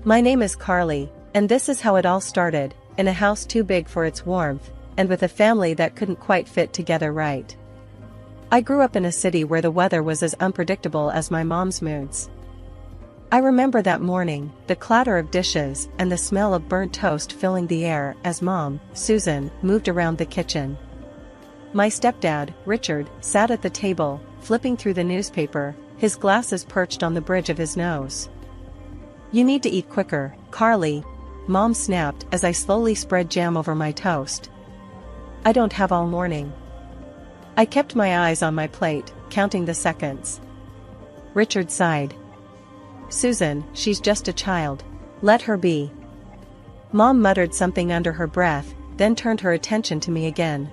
My name is Carly, and this is how it all started, in a house too big for its warmth, and with a family that couldn't quite fit together right. I grew up in a city where the weather was as unpredictable as my mom's moods. I remember that morning, the clatter of dishes and the smell of burnt toast filling the air as Mom, Susan, moved around the kitchen. My stepdad, Richard, sat at the table, flipping through the newspaper, his glasses perched on the bridge of his nose. "You need to eat quicker, Carly," Mom snapped as I slowly spread jam over my toast. "I don't have all morning." I kept my eyes on my plate, counting the seconds. Richard sighed. "Susan, she's just a child. Let her be." Mom muttered something under her breath, then turned her attention to me again.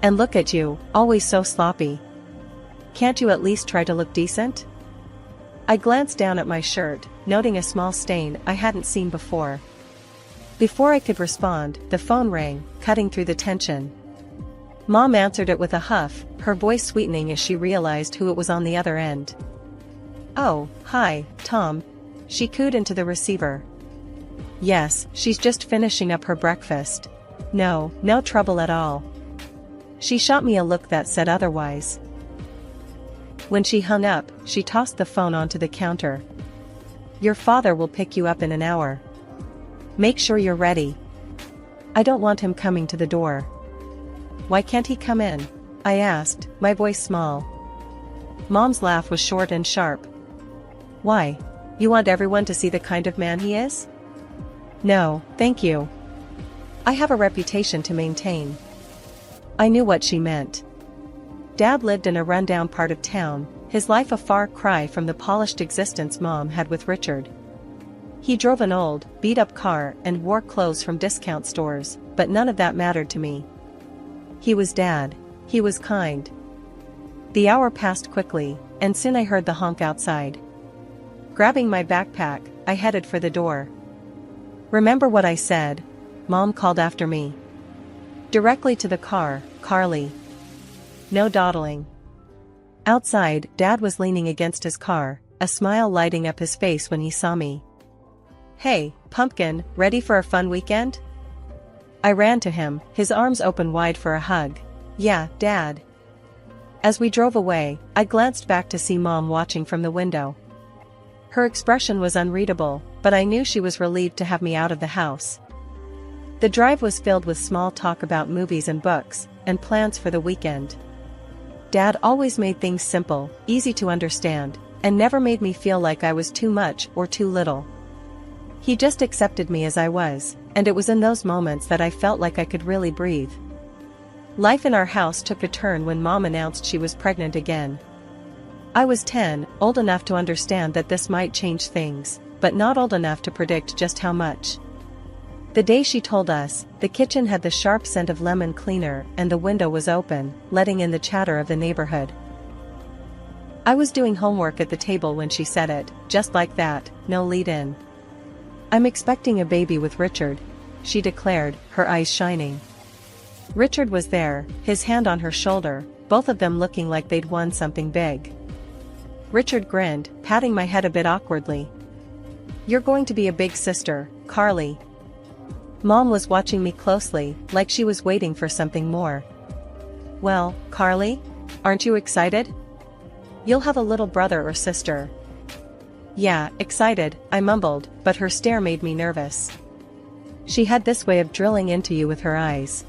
"And look at you, always so sloppy. Can't you at least try to look decent?" I glanced down at my shirt, noting a small stain I hadn't seen before. Before I could respond, the phone rang, cutting through the tension. Mom answered it with a huff, her voice sweetening as she realized who it was on the other end. "Oh, hi, Tom," she cooed into the receiver. "Yes, she's just finishing up her breakfast. No trouble at all." She shot me a look that said otherwise. When she hung up, she tossed the phone onto the counter. "Your father will pick you up in an hour. Make sure you're ready." "I don't want him coming to the door." "Why can't he come in?" I asked, my voice small. Mom's laugh was short and sharp. "Why? You want everyone to see the kind of man he is?" "No, thank you. I have a reputation to maintain." I knew what she meant. Dad lived in a rundown part of town, his life a far cry from the polished existence Mom had with Richard. He drove an old, beat-up car and wore clothes from discount stores, but none of that mattered to me. He was Dad. He was kind. The hour passed quickly, and soon I heard the honk outside. Grabbing my backpack, I headed for the door. "Remember what I said?" Mom called after me. "Directly to the car, Carly. No dawdling." Outside, Dad was leaning against his car, a smile lighting up his face when he saw me. "Hey, pumpkin, ready for a fun weekend?" I ran to him, his arms open wide for a hug. "Yeah, Dad." As we drove away, I glanced back to see Mom watching from the window. Her expression was unreadable, but I knew she was relieved to have me out of the house. The drive was filled with small talk about movies and books, and plans for the weekend. Dad always made things simple, easy to understand, and never made me feel like I was too much or too little. He just accepted me as I was, and it was in those moments that I felt like I could really breathe. Life in our house took a turn when Mom announced she was pregnant again. I was 10, old enough to understand that this might change things, but not old enough to predict just how much. The day she told us, the kitchen had the sharp scent of lemon cleaner and the window was open, letting in the chatter of the neighborhood. I was doing homework at the table when she said it, just like that, no lead-in. "I'm expecting a baby with Richard," she declared, her eyes shining. Richard was there, his hand on her shoulder, both of them looking like they'd won something big. Richard grinned, patting my head a bit awkwardly. "You're going to be a big sister, Carly." Mom was watching me closely, like she was waiting for something more. "Well, Carly, aren't you excited? You'll have a little brother or sister." "Yeah, excited," I mumbled, but her stare made me nervous. She had this way of drilling into you with her eyes.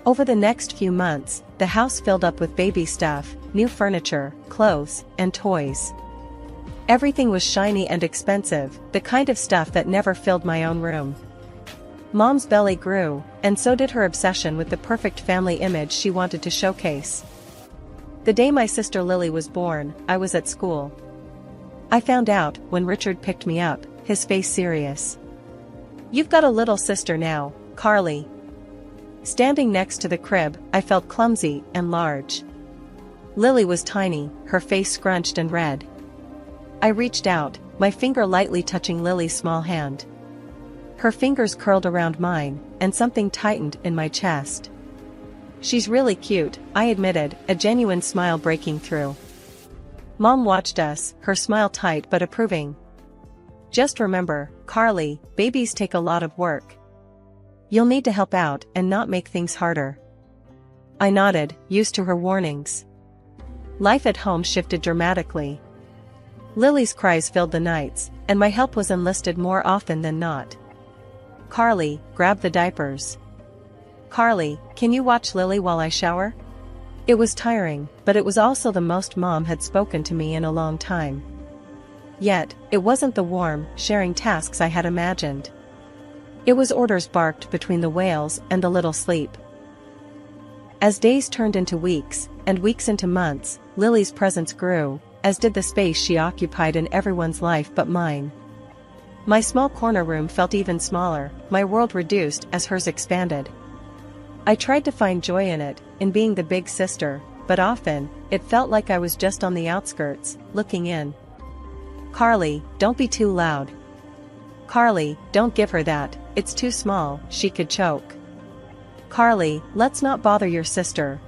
Over the next few months, the house filled up with baby stuff, new furniture, clothes, and toys. Everything was shiny and expensive, the kind of stuff that never filled my own room. Mom's belly grew, and so did her obsession with the perfect family image she wanted to showcase. The day my sister Lily was born, I was at school. I found out when Richard picked me up, his face serious. "You've got a little sister now, Carly." Standing next to the crib, I felt clumsy and large. Lily was tiny, her face scrunched and red. I reached out, my finger lightly touching Lily's small hand. Her fingers curled around mine, and something tightened in my chest. "She's really cute," I admitted, a genuine smile breaking through. Mom watched us, her smile tight but approving. Just remember, Carly, babies take a lot of work. You'll need to help out and not make things harder. I nodded, used to her warnings. Life at home shifted dramatically. Lily's cries filled the nights, and my help was enlisted more often than not. Carly, grab the diapers. Carly, can you watch Lily while I shower? It was tiring, but it was also the most Mom had spoken to me in a long time. Yet, it wasn't the warm, sharing tasks I had imagined. It was orders barked between the wails and the little sleep. As days turned into weeks, and weeks into months, Lily's presence grew, as did the space she occupied in everyone's life but mine. My small corner room felt even smaller, my world reduced as hers expanded. I tried to find joy in it, in being the big sister, but often, it felt like I was just on the outskirts, looking in. Carly, don't be too loud. Carly, don't give her that, it's too small, she could choke. Carly, let's not bother your sister.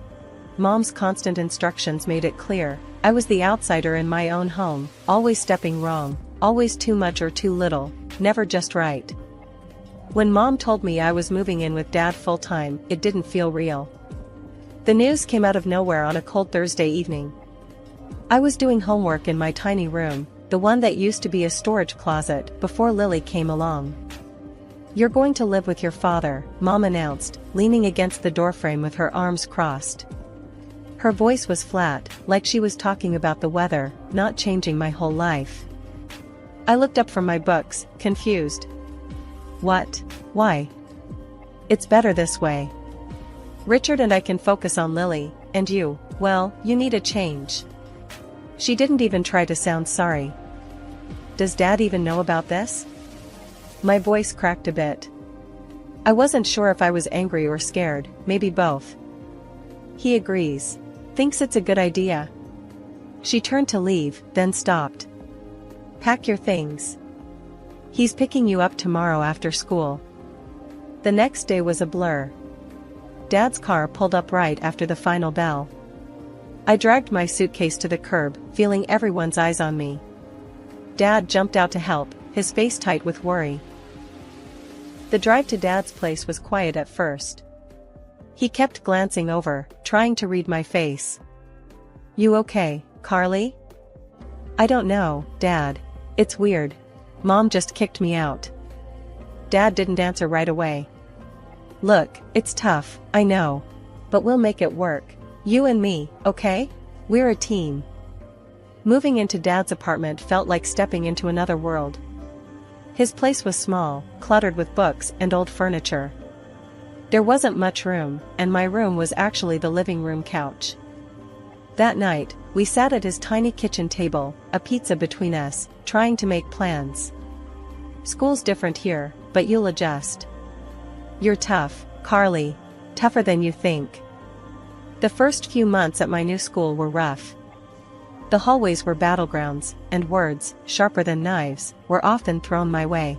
Mom's constant instructions made it clear, I was the outsider in my own home, always stepping wrong, always too much or too little, never just right. When Mom told me I was moving in with Dad full-time, it didn't feel real. The news came out of nowhere on a cold Thursday evening. I was doing homework in my tiny room, the one that used to be a storage closet, before Lily came along. You're going to live with your father, Mom announced, leaning against the doorframe with her arms crossed. Her voice was flat, like she was talking about the weather, not changing my whole life. I looked up from my books, confused. What? Why? It's better this way. Richard and I can focus on Lily, and you, well, you need a change. She didn't even try to sound sorry. Does Dad even know about this? My voice cracked a bit. I wasn't sure if I was angry or scared, maybe both. He agrees. Thinks it's a good idea. She turned to leave, then stopped. Pack your things. He's picking you up tomorrow after school. The next day was a blur. Dad's car pulled up right after the final bell. I dragged my suitcase to the curb, feeling everyone's eyes on me. Dad jumped out to help, his face tight with worry. The drive to Dad's place was quiet at first. He kept glancing over, trying to read my face. You okay, Carly? I don't know, Dad. It's weird. Mom just kicked me out. Dad didn't answer right away. Look, it's tough, I know. But we'll make it work. You and me, okay? We're a team. Moving into Dad's apartment felt like stepping into another world. His place was small, cluttered with books and old furniture. There wasn't much room, and my room was actually the living room couch. That night, we sat at his tiny kitchen table, a pizza between us, trying to make plans. School's different here, but you'll adjust. You're tough, Carly. Tougher than you think. The first few months at my new school were rough. The hallways were battlegrounds, and words, sharper than knives, were often thrown my way.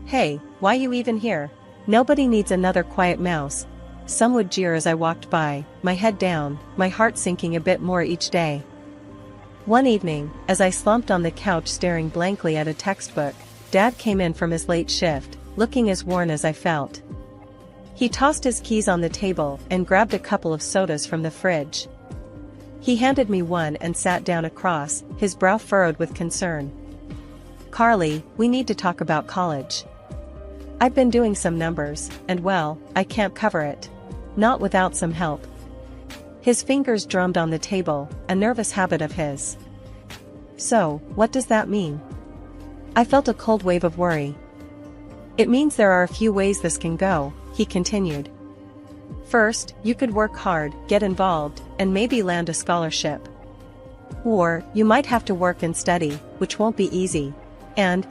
Hey, why you even here? Nobody needs another quiet mouse. Some would jeer as I walked by, my head down, my heart sinking a bit more each day. One evening, as I slumped on the couch staring blankly at a textbook, Dad came in from his late shift, looking as worn as I felt. He tossed his keys on the table and grabbed a couple of sodas from the fridge. He handed me one and sat down across, his brow furrowed with concern. Carly, we need to talk about college. I've been doing some numbers, and well, I can't cover it. Not without some help. His fingers drummed on the table, a nervous habit of his. So, what does that mean? I felt a cold wave of worry. It means there are a few ways this can go, he continued. First, you could work hard, get involved, and maybe land a scholarship. Or, you might have to work and study, which won't be easy. And,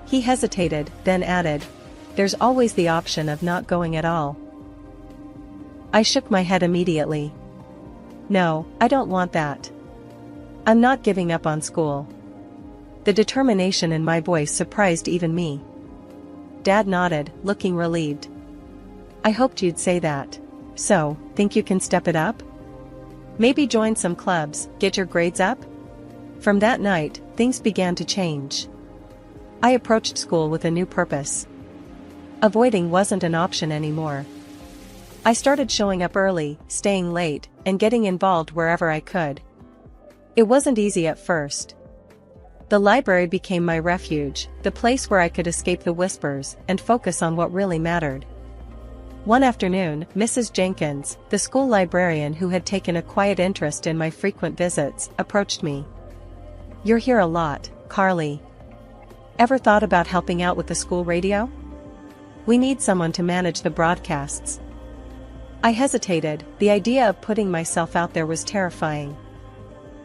he hesitated, then added, there's always the option of not going at all. I shook my head immediately. No, I don't want that. I'm not giving up on school. The determination in my voice surprised even me. Dad nodded, looking relieved. I hoped you'd say that. So, think you can step it up? Maybe join some clubs, get your grades up? From that night, things began to change. I approached school with a new purpose. Avoiding wasn't an option anymore. I started showing up early, staying late, and getting involved wherever I could. It wasn't easy at first. The library became my refuge, the place where I could escape the whispers and focus on what really mattered. One afternoon, Mrs. Jenkins, the school librarian who had taken a quiet interest in my frequent visits, approached me. "You're here a lot, Carly. Ever thought about helping out with the school radio? We need someone to manage the broadcasts." I hesitated, the idea of putting myself out there was terrifying.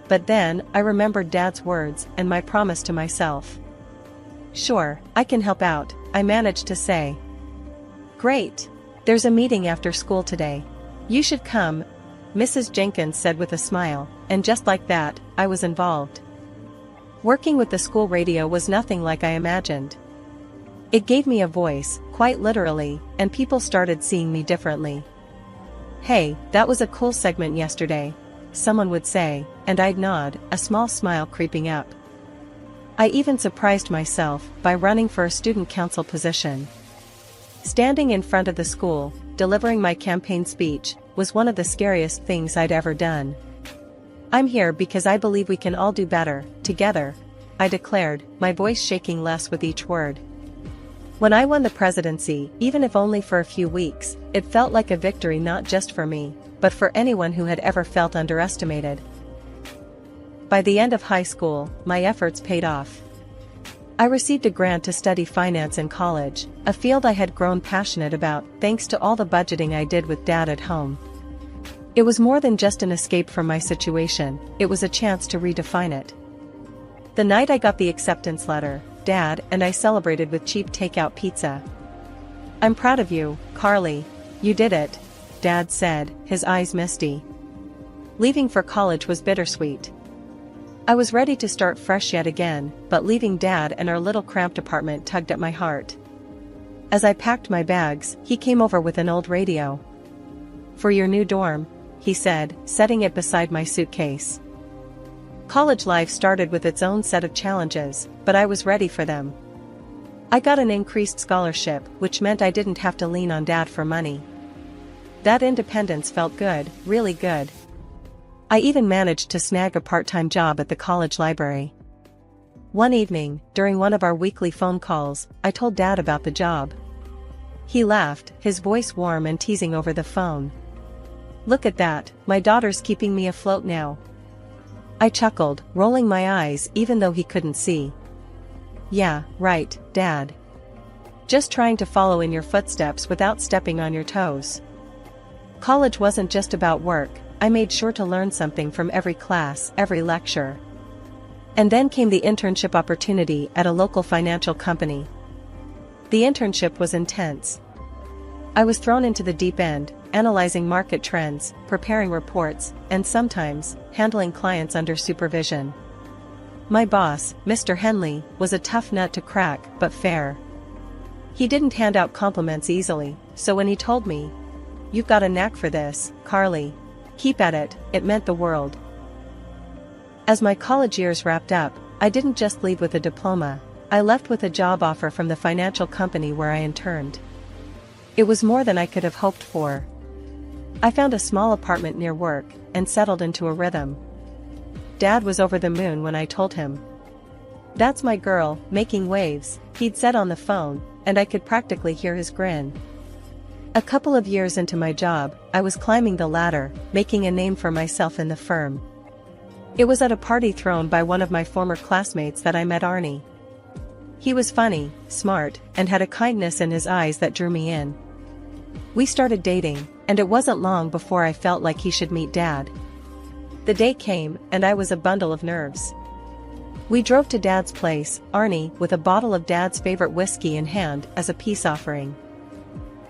But then, I remembered Dad's words and my promise to myself. "Sure, I can help out," I managed to say. "Great. There's a meeting after school today. You should come," Mrs. Jenkins said with a smile, and just like that, I was involved. Working with the school radio was nothing like I imagined. It gave me a voice, quite literally, and people started seeing me differently. "Hey, that was a cool segment yesterday," someone would say, and I'd nod, a small smile creeping up. I even surprised myself by running for a student council position. Standing in front of the school, delivering my campaign speech, was one of the scariest things I'd ever done. "I'm here because I believe we can all do better, together," I declared, my voice shaking less with each word. When I won the presidency, even if only for a few weeks, it felt like a victory not just for me, but for anyone who had ever felt underestimated. By the end of high school, my efforts paid off. I received a grant to study finance in college, a field I had grown passionate about thanks to all the budgeting I did with Dad at home. It was more than just an escape from my situation, it was a chance to redefine it. The night I got the acceptance letter, Dad and I celebrated with cheap takeout pizza. "I'm proud of you, Carly. You did it," Dad said, his eyes misty. Leaving for college was bittersweet. I was ready to start fresh yet again, but leaving Dad and our little cramped apartment tugged at my heart. As I packed my bags, he came over with an old radio. "For your new dorm," he said, setting it beside my suitcase. College life started with its own set of challenges, but I was ready for them. I got an increased scholarship, which meant I didn't have to lean on Dad for money. That independence felt good, really good. I even managed to snag a part-time job at the college library. One evening, during one of our weekly phone calls, I told Dad about the job. He laughed, his voice warm and teasing over the phone. "Look at that, my daughter's keeping me afloat now." I chuckled, rolling my eyes even though he couldn't see. "Yeah, right, Dad. Just trying to follow in your footsteps without stepping on your toes." College wasn't just about work, I made sure to learn something from every class, every lecture. And then came the internship opportunity at a local financial company. The internship was intense. I was thrown into the deep end, analyzing market trends, preparing reports, and sometimes, handling clients under supervision. My boss, Mr. Henley, was a tough nut to crack, but fair. He didn't hand out compliments easily, so when he told me, "You've got a knack for this, Carly. Keep at it," it meant the world. As my college years wrapped up, I didn't just leave with a diploma, I left with a job offer from the financial company where I interned. It was more than I could have hoped for. I found a small apartment near work, and settled into a rhythm. Dad was over the moon when I told him. "That's my girl, making waves," he'd said on the phone, and I could practically hear his grin. A couple of years into my job, I was climbing the ladder, making a name for myself in the firm. It was at a party thrown by one of my former classmates that I met Arnie. He was funny, smart, and had a kindness in his eyes that drew me in. We started dating, and it wasn't long before I felt like he should meet Dad. The day came, and I was a bundle of nerves. We drove to Dad's place, Arnie with a bottle of Dad's favorite whiskey in hand as a peace offering.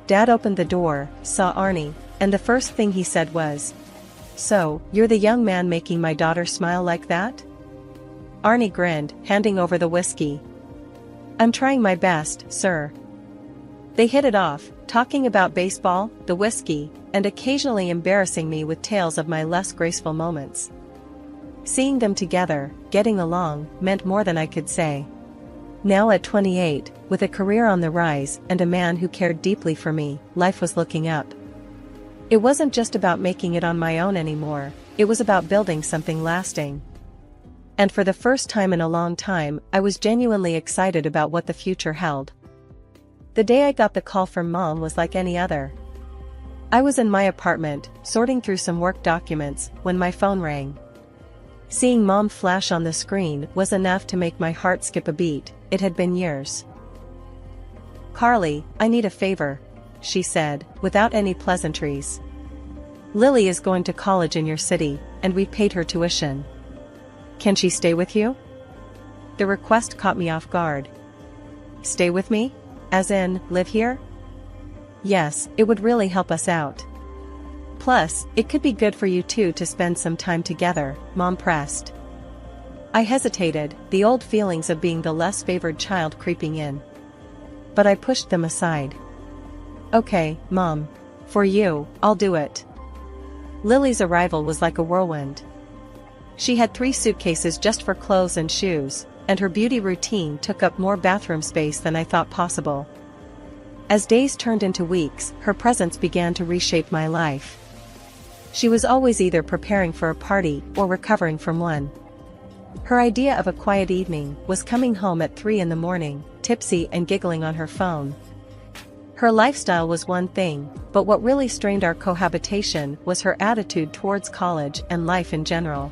Dad opened the door, saw Arnie, and the first thing he said was, "So, you're the young man making my daughter smile like that?" Arnie grinned, handing over the whiskey. "I'm trying my best, sir." They hit it off, talking about baseball, the whiskey, and occasionally embarrassing me with tales of my less graceful moments. Seeing them together, getting along, meant more than I could say. Now at 28, with a career on the rise and a man who cared deeply for me, life was looking up. It wasn't just about making it on my own anymore, it was about building something lasting. And for the first time in a long time, I was genuinely excited about what the future held. The day I got the call from Mom was like any other. I was in my apartment, sorting through some work documents, when my phone rang. Seeing Mom flash on the screen was enough to make my heart skip a beat. It had been years. "Carly, I need a favor," she said, without any pleasantries. "Lily is going to college in your city, and we paid her tuition. Can she stay with you?" The request caught me off guard. "Stay with me? As in, live here?" "Yes, it would really help us out. Plus, it could be good for you two to spend some time together," Mom pressed. I hesitated, the old feelings of being the less favored child creeping in. But I pushed them aside. "Okay, Mom. For you, I'll do it." Lily's arrival was like a whirlwind. She had 3 suitcases just for clothes and shoes, and her beauty routine took up more bathroom space than I thought possible. As days turned into weeks, her presence began to reshape my life. She was always either preparing for a party or recovering from one. Her idea of a quiet evening was coming home at 3 in the morning, tipsy and giggling on her phone. Her lifestyle was one thing, but what really strained our cohabitation was her attitude towards college and life in general.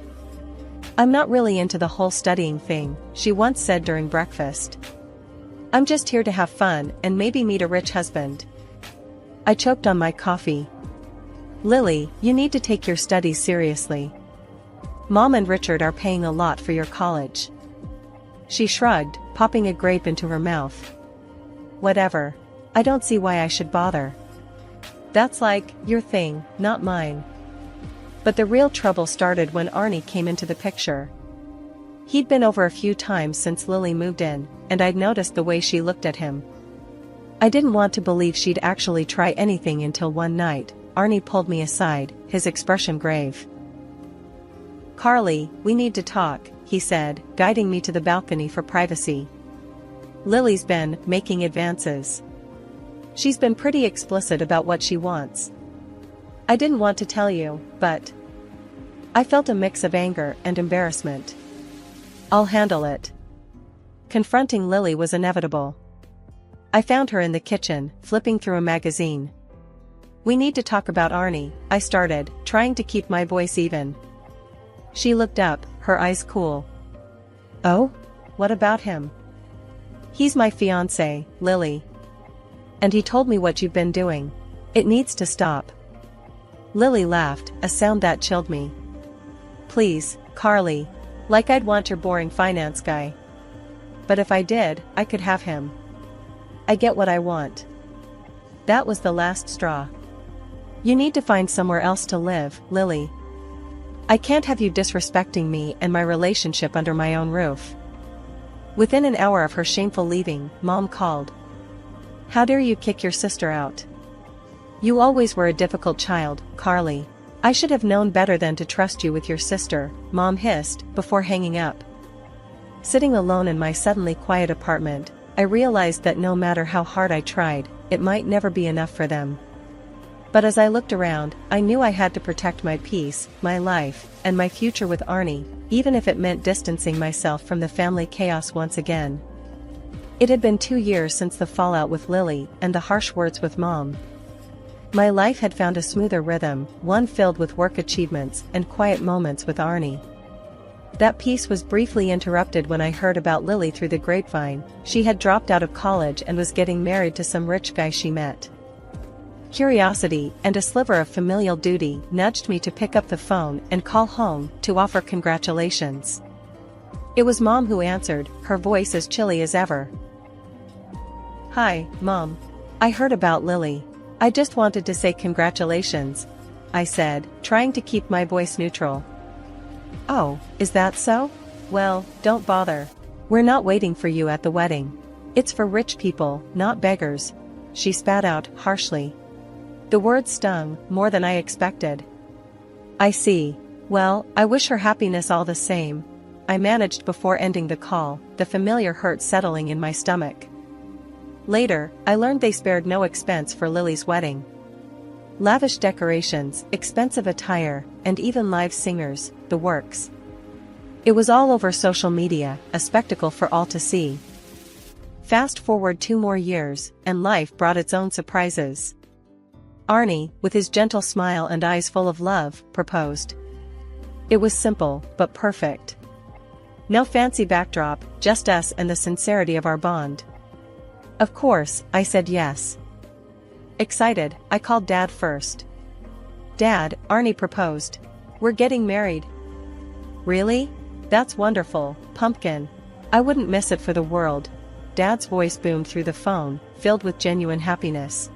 "I'm not really into the whole studying thing," she once said during breakfast. "I'm just here to have fun and maybe meet a rich husband." I choked on my coffee. "Lily, you need to take your studies seriously. Mom and Richard are paying a lot for your college." She shrugged, popping a grape into her mouth. "Whatever. I don't see why I should bother. That's like, your thing, not mine." But the real trouble started when Arnie came into the picture. He'd been over a few times since Lily moved in, and I'd noticed the way she looked at him. I didn't want to believe she'd actually try anything until one night, Arnie pulled me aside, his expression grave. "Carly, we need to talk," he said, guiding me to the balcony for privacy. "Lily's been making advances. She's been pretty explicit about what she wants. I didn't want to tell you, but..." I felt a mix of anger and embarrassment. "I'll handle it." Confronting Lily was inevitable. I found her in the kitchen, flipping through a magazine. "We need to talk about Arnie," I started, trying to keep my voice even. She looked up, her eyes cool. "Oh? What about him?" "He's my fiancé, Lily. And he told me what you've been doing. It needs to stop." Lily laughed, a sound that chilled me. "Please, Carly. Like I'd want your boring finance guy. But if I did, I could have him. I get what I want." That was the last straw. "You need to find somewhere else to live, Lily. I can't have you disrespecting me and my relationship under my own roof." Within an hour of her shameful leaving, Mom called. "How dare you kick your sister out? You always were a difficult child, Carly. I should have known better than to trust you with your sister," Mom hissed, before hanging up. Sitting alone in my suddenly quiet apartment, I realized that no matter how hard I tried, it might never be enough for them. But as I looked around, I knew I had to protect my peace, my life, and my future with Arnie, even if it meant distancing myself from the family chaos once again. It had been 2 years since the fallout with Lily and the harsh words with Mom. My life had found a smoother rhythm, one filled with work achievements and quiet moments with Arnie. That peace was briefly interrupted when I heard about Lily through the grapevine. She had dropped out of college and was getting married to some rich guy she met. Curiosity and a sliver of familial duty nudged me to pick up the phone and call home to offer congratulations. It was Mom who answered, her voice as chilly as ever. "Hi, Mom. I heard about Lily. I just wanted to say congratulations," I said, trying to keep my voice neutral. "Oh, is that so? Well, don't bother. We're not waiting for you at the wedding. It's for rich people, not beggars," she spat out harshly. The words stung more than I expected. "I see. Well, I wish her happiness all the same. I managed before ending the call, the familiar hurt settling in my stomach. Later, I learned they spared no expense for Lily's wedding. Lavish decorations, expensive attire, and even live singers, the works. It was all over social media, a spectacle for all to see. Fast forward 2 more years, and life brought its own surprises. Arnie, with his gentle smile and eyes full of love, proposed. It was simple, but perfect. No fancy backdrop, just us and the sincerity of our bond. Of course, I said yes. Excited, I called Dad first. Dad, Arnie proposed. We're getting married. Really? That's wonderful, pumpkin. I wouldn't miss it for the world. Dad's voice boomed through the phone, filled with genuine happiness.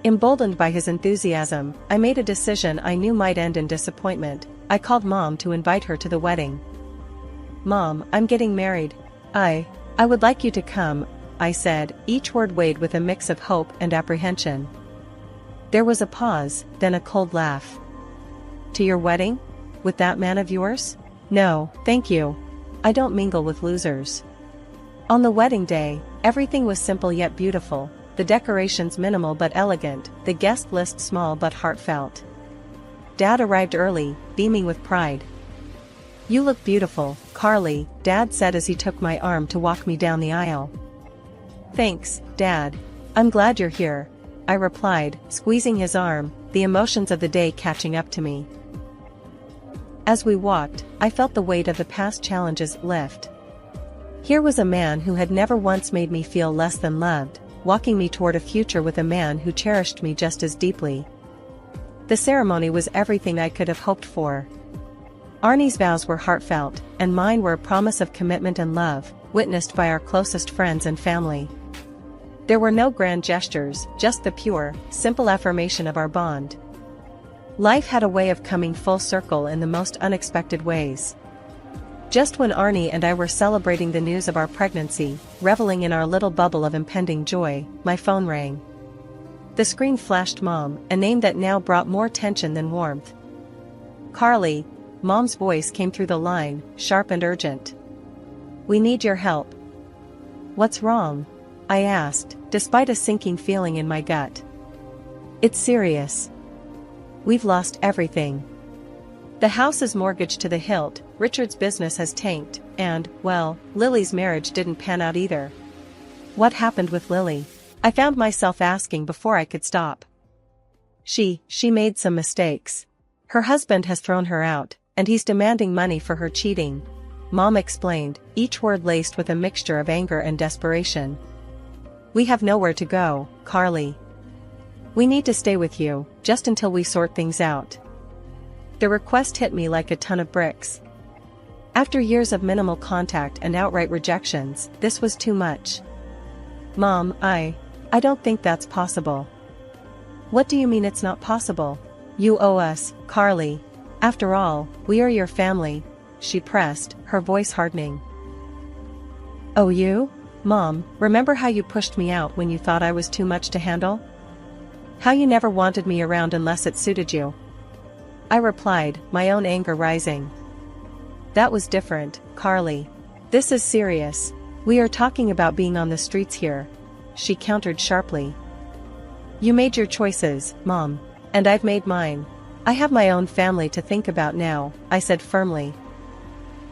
Emboldened by his enthusiasm, I made a decision I knew might end in disappointment. I called Mom to invite her to the wedding. Mom, I'm getting married. I would like you to come, I said, each word weighed with a mix of hope and apprehension. There was a pause, then a cold laugh. To your wedding? With that man of yours? No, thank you. I don't mingle with losers. On the wedding day, everything was simple yet beautiful, the decorations minimal but elegant, the guest list small but heartfelt. Dad arrived early, beaming with pride. You look beautiful, Carly, Dad said as he took my arm to walk me down the aisle. Thanks, Dad. I'm glad you're here, I replied, squeezing his arm, the emotions of the day catching up to me. As we walked, I felt the weight of the past challenges lift. Here was a man who had never once made me feel less than loved, walking me toward a future with a man who cherished me just as deeply. The ceremony was everything I could have hoped for. Arnie's vows were heartfelt, and mine were a promise of commitment and love, witnessed by our closest friends and family. There were no grand gestures, just the pure, simple affirmation of our bond. Life had a way of coming full circle in the most unexpected ways. Just when Arnie and I were celebrating the news of our pregnancy, reveling in our little bubble of impending joy, my phone rang. The screen flashed Mom, a name that now brought more tension than warmth. Carly, Mom's voice came through the line, sharp and urgent. We need your help. What's wrong? I asked, despite a sinking feeling in my gut. It's serious. We've lost everything. The house is mortgaged to the hilt, Richard's business has tanked, and, well, Lily's marriage didn't pan out either. What happened with Lily? I found myself asking before I could stop. She made some mistakes. Her husband has thrown her out, and he's demanding money for her cheating, Mom explained, each word laced with a mixture of anger and desperation. We have nowhere to go, Carly. We need to stay with you, just until we sort things out. The request hit me like a ton of bricks. After years of minimal contact and outright rejections, this was too much. Mom, I don't think that's possible. What do you mean it's not possible? You owe us, Carly. After all, we are your family, she pressed, her voice hardening. Oh you? Mom, remember how you pushed me out when you thought I was too much to handle? How you never wanted me around unless it suited you? I replied, my own anger rising. That was different, Carly. This is serious. We are talking about being on the streets here, she countered sharply. You made your choices, Mom, and I've made mine. I have my own family to think about now, I said firmly.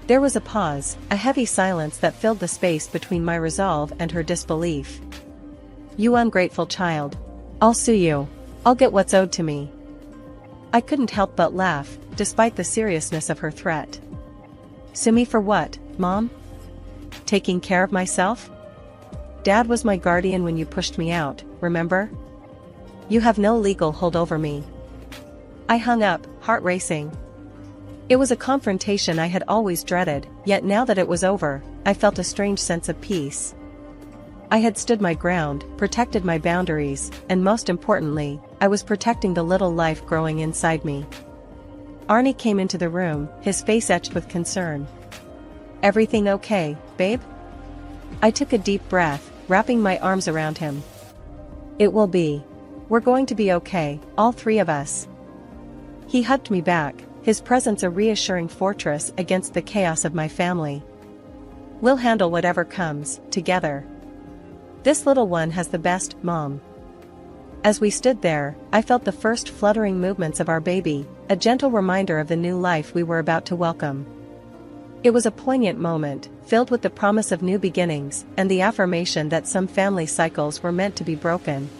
There was a pause, a heavy silence that filled the space between my resolve and her disbelief. You ungrateful child. I'll sue you. I'll get what's owed to me. I couldn't help but laugh, despite the seriousness of her threat. Sue me for what, Mom? Taking care of myself? Dad was my guardian when you pushed me out, remember? You have no legal hold over me. I hung up, heart racing. It was a confrontation I had always dreaded, yet now that it was over, I felt a strange sense of peace. I had stood my ground, protected my boundaries, and most importantly, I was protecting the little life growing inside me. Arnie came into the room, his face etched with concern. Everything okay, babe? I took a deep breath, wrapping my arms around him. It will be. We're going to be okay, all three of us. He hugged me back, his presence a reassuring fortress against the chaos of my family. "We'll handle whatever comes, together. This little one has the best, Mom." As we stood there, I felt the first fluttering movements of our baby, a gentle reminder of the new life we were about to welcome. It was a poignant moment, filled with the promise of new beginnings and the affirmation that some family cycles were meant to be broken.